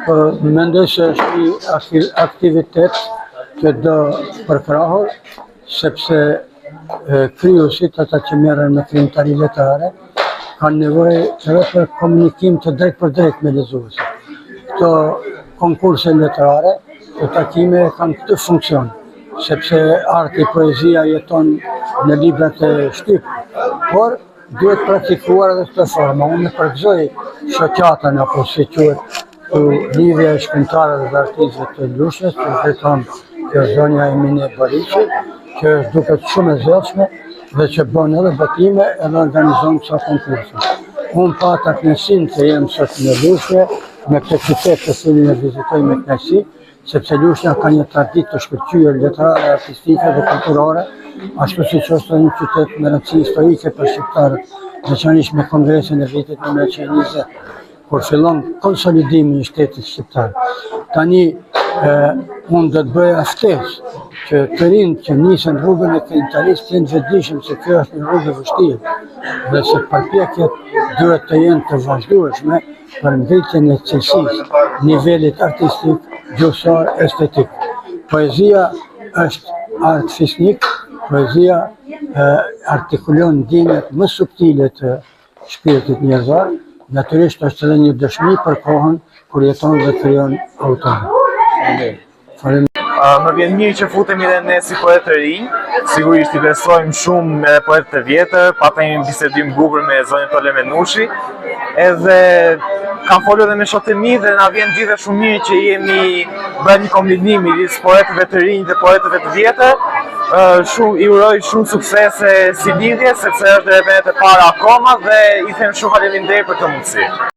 Mendoj se është një aktivitet që do përkrahur, sepse kryusit, ata që merren me krijimtari letrare, kanë nevojë edhe për komunikim të drejt për drejt me lexuesin. Këto konkurse letrare, këto takime kanë këtë funksion, sepse arti, poezia jeton në librat e shtypur, por duhet praktikuar edhe këtë forma. Unë e përgëzoj shoqatën apo si quhet lidhja e shkrimtarëve dhe artistëve të Lushnjës, që drejton kjo zonja Emine Bariqi, që duket shumë e zgjatshme dhe që bën edhe betime edhe organizon këto konkurse. Unë pata kënaqësinë të jem sot në Lushnjë, me këtë qytet të cilin e vizitoj me kënaqësi, sepse Lushnja ka një traditë të shkëlqyer letrare, artistike dhe kulturore, ashtu siç është një qytet me rëndësi historike për shqiptarët, veçanërisht me kongresin e vitit 1920, kur fillon konsolidimi i shtetit shqiptar. Tani unë do të bëja ftesë që të rinjt që nisën rrugën e krijimtarisë të jenë vetëdijshëm se kjo është një rrugë e vështirë dhe se përpjekjet duhet të jenë të vazhdueshme për ngritjen e cilësisë, nivelit artistik, gjuhësor, estetik. Poezia është art fisnik, poezia artikulon ndjenjat më subtile të shpirtit njerëzor, natyrisht është edhe një dëshmi për kohën kur jeton dhe krijon autori. Më vjen mirë që futemi edhe ne si poetë të rinj, sigurisht i besojmë shumë edhe poetë të vjetër, patëm një bisedim bukur me zonjën Tole Menushi, edhe kam folur edhe me shokët e mi dhe na vjen gjithë shumë mirë që jemi bërë një kombinim midis poetëve të rinj dhe poetëve të vjetër. I uroj shumë suksese si lidhje, sepse është edhe e para akoma dhe i them shumë faleminderit për këtë mundësi.